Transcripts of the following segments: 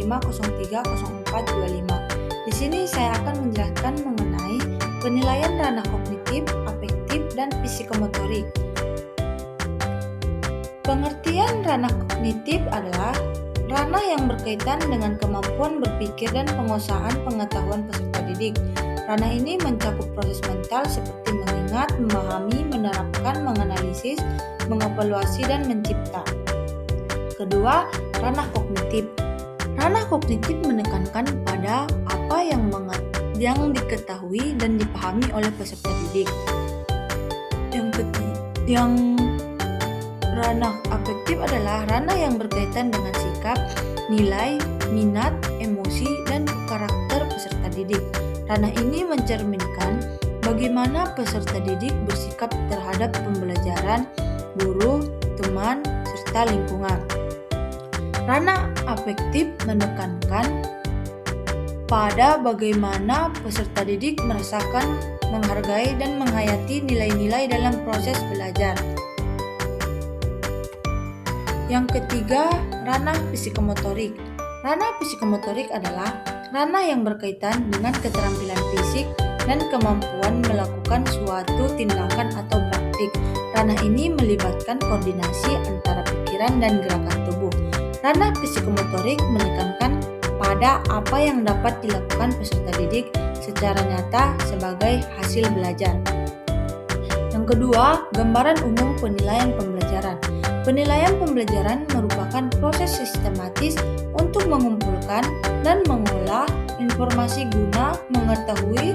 05.03.04.25. Di sini saya akan menjelaskan mengenai penilaian ranah kognitif, afektif, dan psikomotorik. Pengertian ranah kognitif adalah ranah yang berkaitan dengan kemampuan berpikir dan penguasaan pengetahuan peserta didik. Ranah ini mencakup proses mental seperti mengingat, memahami, menerapkan, menganalisis, mengevaluasi, dan mencipta. Kedua, ranah kognitif. Ranah kognitif menekankan pada apa yang diketahui dan dipahami oleh peserta didik. Yang ranah afektif adalah ranah yang berkaitan dengan sikap, nilai, minat, emosi, dan karakter peserta didik. Ranah ini mencerminkan bagaimana peserta didik bersikap terhadap pembelajaran, guru, teman, serta lingkungan. Ranah afektif menekankan pada bagaimana peserta didik merasakan, menghargai, dan menghayati nilai-nilai dalam proses belajar. Yang ketiga, ranah psikomotorik. Ranah psikomotorik adalah ranah yang berkaitan dengan keterampilan fisik dan kemampuan melakukan suatu tindakan atau praktik. Ranah ini melibatkan koordinasi antara pikiran dan gerakan tubuh. Ranah psikomotorik menekankan pada apa yang dapat dilakukan peserta didik secara nyata sebagai hasil belajar. Yang kedua, gambaran umum penilaian pembelajaran. Penilaian pembelajaran merupakan proses sistematis untuk mengumpulkan dan mengolah informasi guna mengetahui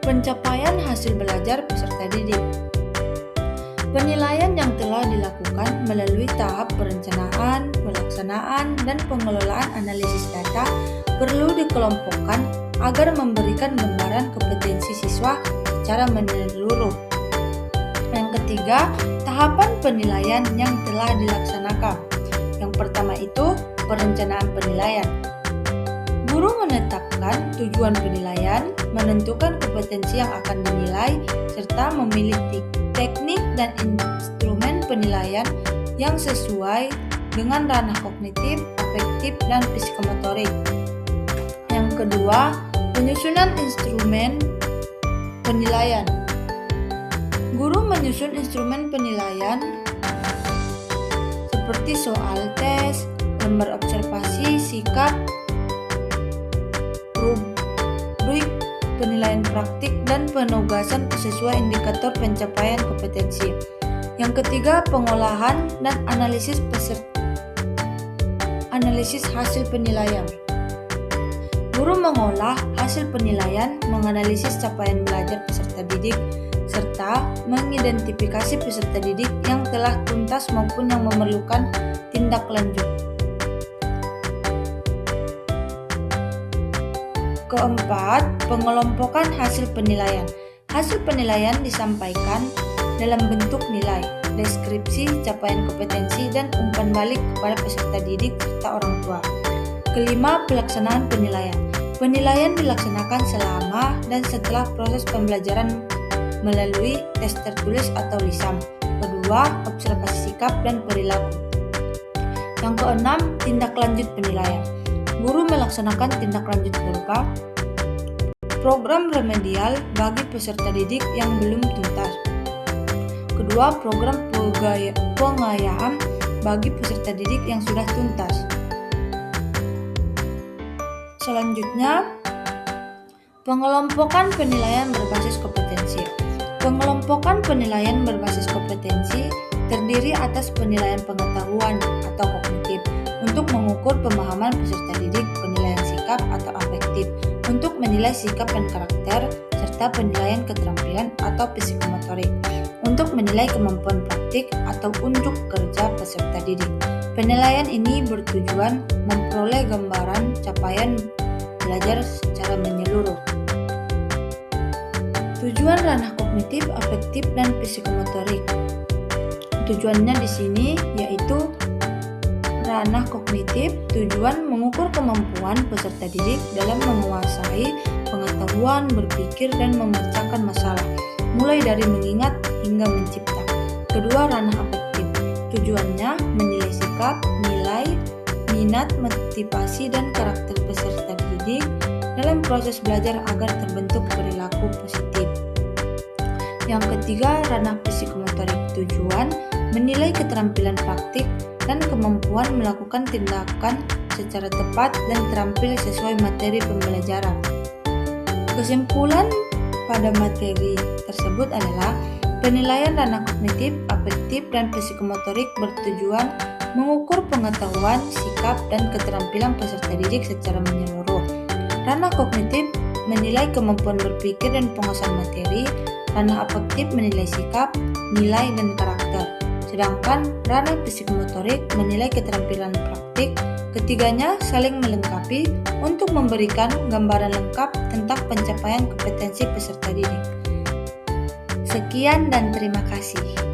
pencapaian hasil belajar peserta didik. Penilaian yang telah dilakukan melalui tahap perencanaan, pelaksanaan, dan pengelolaan analisis data perlu dikelompokkan agar memberikan gambaran kompetensi siswa secara menyeluruh. Yang ketiga, tahapan penilaian yang telah dilaksanakan. Yang pertama itu perencanaan penilaian. Guru menetapkan tujuan penilaian, menentukan kompetensi yang akan dinilai, serta memilih teknik dan instrumen penilaian yang sesuai dengan ranah kognitif, afektif, dan psikomotorik. Yang kedua, penyusunan instrumen penilaian. Guru menyusun instrumen penilaian seperti soal tes, lembar observasi, sikap, rubrik penilaian praktik, dan penugasan sesuai indikator pencapaian kompetensi. Yang ketiga, pengolahan dan analisis hasil penilaian. Guru mengolah hasil penilaian, menganalisis capaian belajar peserta didik, serta mengidentifikasi peserta didik yang telah tuntas maupun yang memerlukan tindak lanjut. Keempat, pengelompokan hasil penilaian. Hasil penilaian disampaikan dalam bentuk nilai, deskripsi, capaian kompetensi, dan umpan balik kepada peserta didik serta orang tua. Kelima, pelaksanaan penilaian. Penilaian dilaksanakan selama dan setelah proses pembelajaran melalui tes tertulis atau lisan. Kedua, observasi sikap dan perilaku. Yang keenam, tindak lanjut penilaian. Guru melaksanakan tindak lanjut berupa program remedial bagi peserta didik yang belum tuntas. Kedua, program pengayaan bagi peserta didik yang sudah tuntas. Selanjutnya, pengelompokan penilaian berbasis kompetensi. Pengelompokan penilaian berbasis kompetensi terdiri atas penilaian pengetahuan atau kognitif untuk mengukur pemahaman peserta didik, penilaian sikap atau afektif untuk menilai sikap dan karakter, serta penilaian keterampilan atau psikomotorik untuk menilai kemampuan praktik atau unjuk kerja peserta didik. Penilaian ini bertujuan memperoleh gambaran capaian belajar secara menyeluruh. Tujuan ranah kognitif, afektif, dan psikomotorik. Tujuannya di sini yaitu ranah kognitif, tujuan mengukur kemampuan peserta didik dalam menguasai pengetahuan, berpikir, dan memecahkan masalah, mulai dari mengingat hingga mencipta. Kedua, ranah afektif. Tujuannya menilai sikap, nilai, minat, motivasi, dan karakter peserta didik dalam proses belajar agar terbentuk perilaku positif. Yang ketiga, ranah psikomotorik. Tujuan menilai keterampilan praktik dan kemampuan melakukan tindakan secara tepat dan terampil sesuai materi pembelajaran. Kesimpulan pada materi tersebut adalah penilaian ranah kognitif, afektif, dan psikomotorik bertujuan mengukur pengetahuan, sikap, dan keterampilan peserta didik secara menyeluruh. Ranah kognitif menilai kemampuan berpikir dan penguasaan materi, ranah afektif menilai sikap, nilai, dan karakter. Sedangkan ranah psikomotorik menilai keterampilan praktik. Ketiganya saling melengkapi untuk memberikan gambaran lengkap tentang pencapaian kompetensi peserta didik. Sekian dan terima kasih.